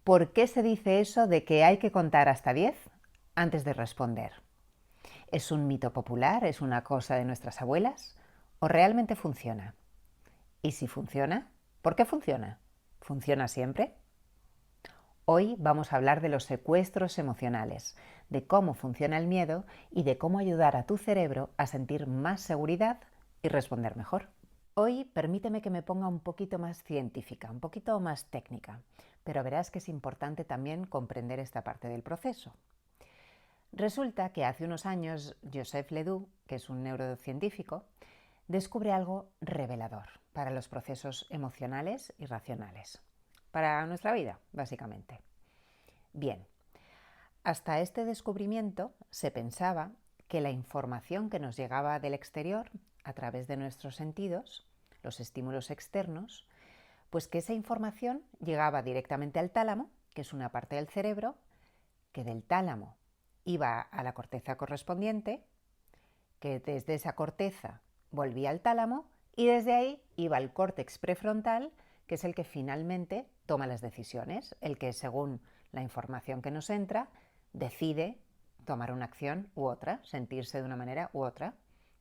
¿Por qué se dice eso de que hay que contar hasta 10 antes de responder? ¿Es un mito popular? ¿Es una cosa de nuestras abuelas? ¿O realmente funciona? Y si funciona, ¿por qué funciona? ¿Funciona siempre? Hoy vamos a hablar de los secuestros emocionales, de cómo funciona el miedo y de cómo ayudar a tu cerebro a sentir más seguridad y responder mejor. Hoy permíteme que me ponga un poquito más científica, un poquito más técnica, pero verás que es importante también comprender esta parte del proceso. Resulta que hace unos años Joseph Ledoux, que es un neurocientífico, descubre algo revelador para los procesos emocionales y racionales, para nuestra vida, básicamente. Bien, hasta este descubrimiento se pensaba que la información que nos llegaba del exterior a través de nuestros sentidos, los estímulos externos, pues que esa información llegaba directamente al tálamo, que es una parte del cerebro, que del tálamo iba a la corteza correspondiente, que desde esa corteza volvía al tálamo y desde ahí iba al córtex prefrontal, que es el que finalmente toma las decisiones, el que según la información que nos entra decide tomar una acción u otra, sentirse de una manera u otra,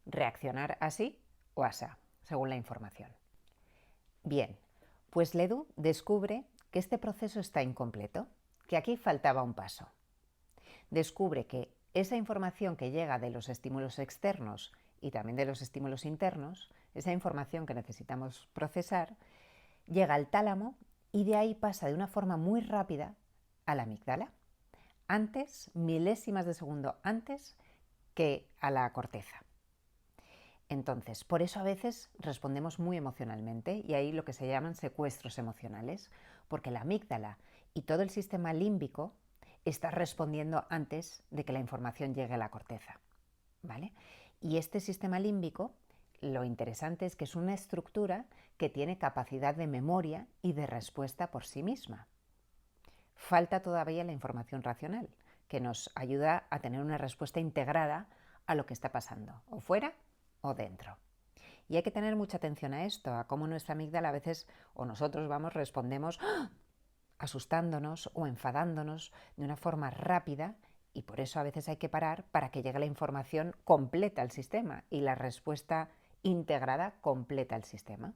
reaccionar así o asá, según la información. Bien, pues Ledoux descubre que este proceso está incompleto, que aquí faltaba un paso. Descubre que esa información que llega de los estímulos externos y también de los estímulos internos, esa información que necesitamos procesar, llega al tálamo y de ahí pasa de una forma muy rápida a la amígdala, antes, milésimas de segundo antes que a la corteza. Entonces, por eso a veces respondemos muy emocionalmente y ahí lo que se llaman secuestros emocionales, porque la amígdala y todo el sistema límbico está respondiendo antes de que la información llegue a la corteza, ¿vale? Y este sistema límbico, lo interesante es que es una estructura que tiene capacidad de memoria y de respuesta por sí misma. Falta todavía la información racional, que nos ayuda a tener una respuesta integrada a lo que está pasando, o fuera o dentro. Y hay que tener mucha atención a esto, a cómo nuestra amígdala a veces, o nosotros respondemos asustándonos o enfadándonos de una forma rápida, y por eso a veces hay que parar para que llegue la información completa al sistema y la respuesta integrada completa al sistema.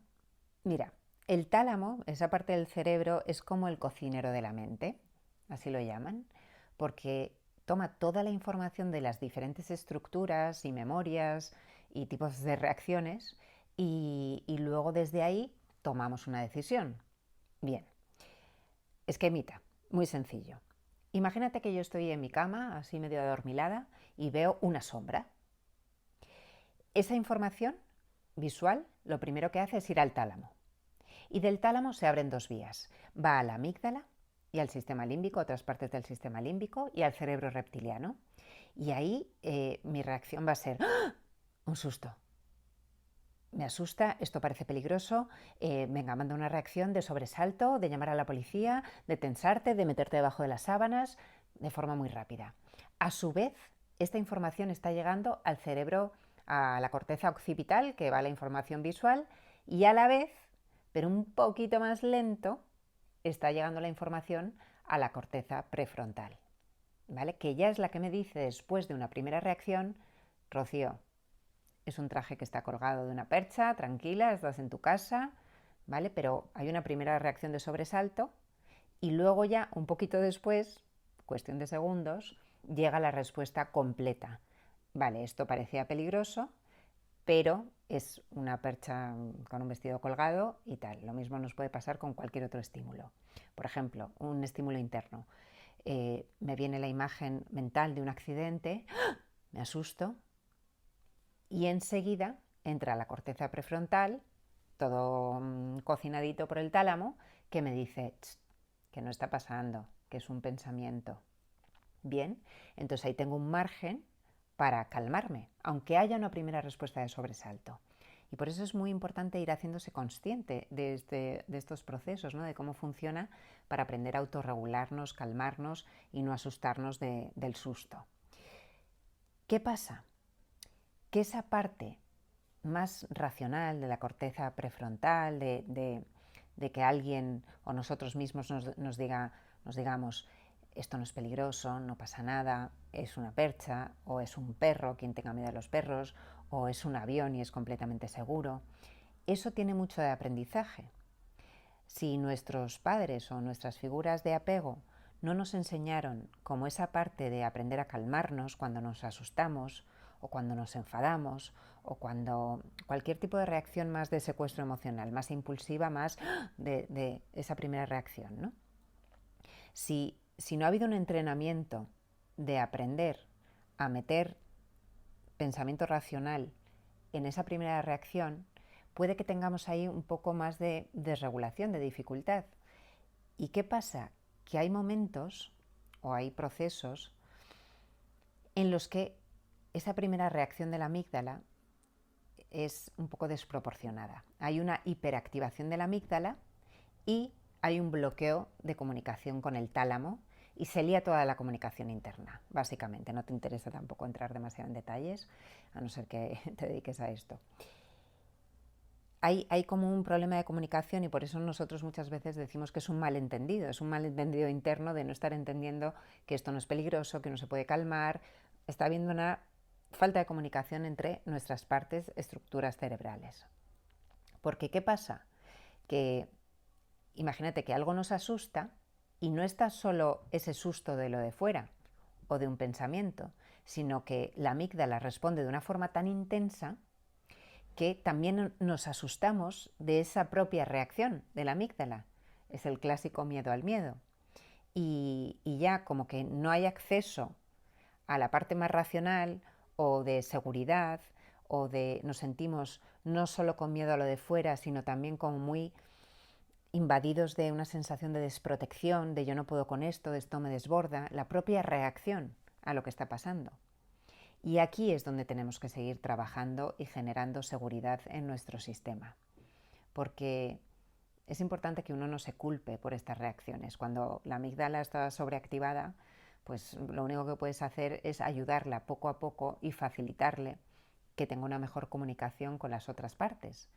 Mira, el tálamo, esa parte del cerebro, es como el cocinero de la mente, así lo llaman, porque toma toda la información de las diferentes estructuras y memorias y tipos de reacciones y luego desde ahí tomamos una decisión. Bien, esquemita, muy sencillo. Imagínate que yo estoy en mi cama, así medio adormilada, y veo una sombra. Esa información visual lo primero que hace es ir al tálamo. Y del tálamo se abren dos vías. Va a la amígdala y al sistema límbico, a otras partes del sistema límbico y al cerebro reptiliano. Y ahí mi reacción va a ser ¡ah! Un susto. Me asusta, esto parece peligroso, venga, manda una reacción de sobresalto, de llamar a la policía, de tensarte, de meterte debajo de las sábanas, de forma muy rápida. A su vez, esta información está llegando al cerebro, a la corteza occipital, que va a la información visual, y a la vez, pero un poquito más lento, está llegando la información a la corteza prefrontal, ¿vale? Que ya es la que me dice después de una primera reacción, Rocío, es un traje que está colgado de una percha, tranquila, estás en tu casa, ¿vale? Pero hay una primera reacción de sobresalto y luego ya, un poquito después, cuestión de segundos, llega la respuesta completa. Vale, esto parecía peligroso, pero es una percha con un vestido colgado y tal. Lo mismo nos puede pasar con cualquier otro estímulo. Por ejemplo, un estímulo interno. Me viene la imagen mental de un accidente, me asusto, y enseguida entra la corteza prefrontal, todo cocinadito por el tálamo, que me dice que no está pasando, que es un pensamiento. Bien, entonces ahí tengo un margen para calmarme, aunque haya una primera respuesta de sobresalto. Y por eso es muy importante ir haciéndose consciente de estos procesos, ¿no? De cómo funciona para aprender a autorregularnos, calmarnos y no asustarnos del susto. ¿Qué pasa? Que esa parte más racional de la corteza prefrontal, de que alguien o nosotros mismos nos diga nos digamos, esto no es peligroso, no pasa nada, es una percha, o es un perro, quien tenga miedo a los perros, o es un avión y es completamente seguro. Eso tiene mucho de aprendizaje. Si nuestros padres o nuestras figuras de apego no nos enseñaron como esa parte de aprender a calmarnos cuando nos asustamos o cuando nos enfadamos o cuando cualquier tipo de reacción más de secuestro emocional, más impulsiva, más de esa primera reacción, ¿no? Si no ha habido un entrenamiento de aprender a meter pensamiento racional en esa primera reacción, puede que tengamos ahí un poco más de desregulación, de dificultad. ¿Y qué pasa? Que hay momentos o hay procesos en los que esa primera reacción de la amígdala es un poco desproporcionada. Hay una hiperactivación de la amígdala y hay un bloqueo de comunicación con el tálamo y se lía toda la comunicación interna, básicamente. No te interesa tampoco entrar demasiado en detalles, a no ser que te dediques a esto. Hay como un problema de comunicación y por eso nosotros muchas veces decimos que es un malentendido interno de no estar entendiendo que esto no es peligroso, que no se puede calmar. Está habiendo una falta de comunicación entre nuestras partes, estructuras cerebrales. Porque ¿qué pasa? Que imagínate que algo nos asusta y no está solo ese susto de lo de fuera o de un pensamiento, sino que la amígdala responde de una forma tan intensa que también nos asustamos de esa propia reacción de la amígdala. Es el clásico miedo al miedo. Y ya como que no hay acceso a la parte más racional o de seguridad o de nos sentimos no solo con miedo a lo de fuera, sino también como muy invadidos de una sensación de desprotección, de yo no puedo con esto, de esto me desborda, la propia reacción a lo que está pasando. Y aquí es donde tenemos que seguir trabajando y generando seguridad en nuestro sistema. Porque es importante que uno no se culpe por estas reacciones. Cuando la amígdala está sobreactivada, pues lo único que puedes hacer es ayudarla poco a poco y facilitarle que tenga una mejor comunicación con las otras partes.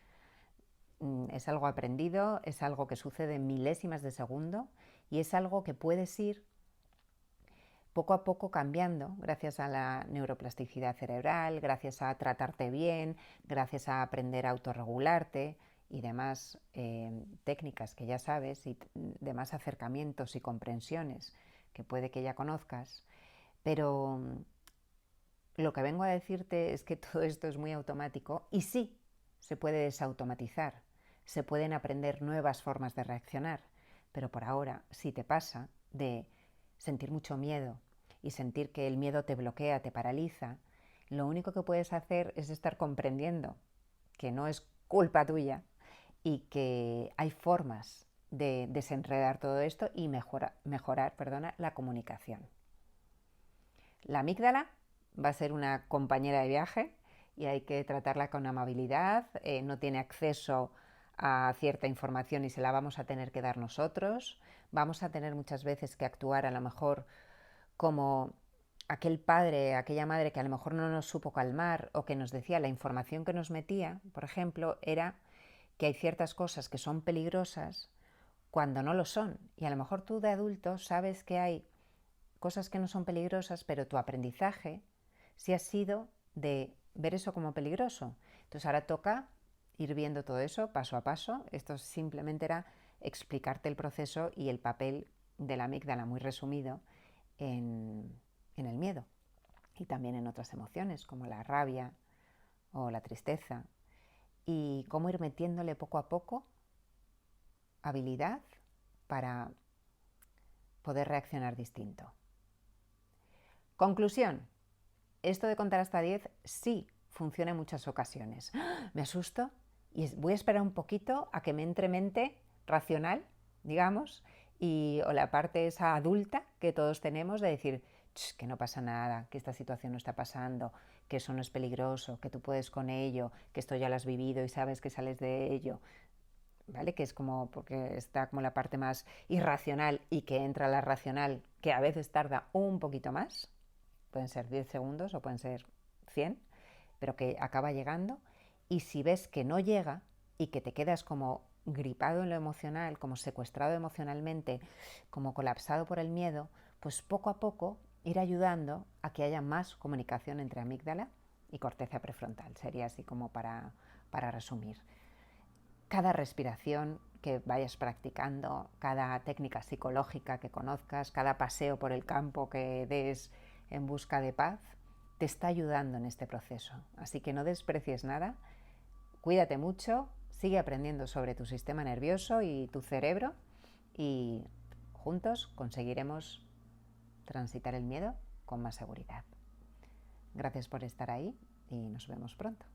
Es algo aprendido, es algo que sucede en milésimas de segundo y es algo que puedes ir poco a poco cambiando gracias a la neuroplasticidad cerebral, gracias a tratarte bien, gracias a aprender a autorregularte y demás técnicas que ya sabes y demás acercamientos y comprensiones que puede que ya conozcas. Pero lo que vengo a decirte es que todo esto es muy automático y sí, se puede desautomatizar, se pueden aprender nuevas formas de reaccionar, pero por ahora, si te pasa de sentir mucho miedo y sentir que el miedo te bloquea, te paraliza, lo único que puedes hacer es estar comprendiendo que no es culpa tuya y que hay formas de desenredar todo esto y mejorar la comunicación. La amígdala va a ser una compañera de viaje y hay que tratarla con amabilidad, no tiene acceso a cierta información y se la vamos a tener que dar nosotros, vamos a tener muchas veces que actuar a lo mejor como aquel padre, aquella madre que a lo mejor no nos supo calmar o que nos decía la información que nos metía, por ejemplo, era que hay ciertas cosas que son peligrosas cuando no lo son. Y a lo mejor tú de adulto sabes que hay cosas que no son peligrosas, pero tu aprendizaje sí ha sido de ver eso como peligroso. Entonces ahora toca ir viendo todo eso paso a paso. Esto simplemente era explicarte el proceso y el papel de la amígdala muy resumido en el miedo y también en otras emociones como la rabia o la tristeza y cómo ir metiéndole poco a poco habilidad para poder reaccionar distinto. Conclusión, esto de contar hasta 10 sí funciona en muchas ocasiones. ¡Ah! Me asusto y voy a esperar un poquito a que me entre mente racional, digamos, o la parte esa adulta que todos tenemos de decir que no pasa nada, que esta situación no está pasando, que eso no es peligroso, que tú puedes con ello, que esto ya lo has vivido y sabes que sales de ello, ¿vale? Que es como, porque está como la parte más irracional y que entra la racional, que a veces tarda un poquito más, pueden ser 10 segundos o pueden ser 100, pero que acaba llegando. Y si ves que no llega y que te quedas como gripado en lo emocional, como secuestrado emocionalmente, como colapsado por el miedo, pues poco a poco ir ayudando a que haya más comunicación entre amígdala y corteza prefrontal. Sería así como para resumir. Cada respiración que vayas practicando, cada técnica psicológica que conozcas, cada paseo por el campo que des en busca de paz, te está ayudando en este proceso. Así que no desprecies nada, cuídate mucho, sigue aprendiendo sobre tu sistema nervioso y tu cerebro y juntos conseguiremos transitar el miedo con más seguridad. Gracias por estar ahí y nos vemos pronto.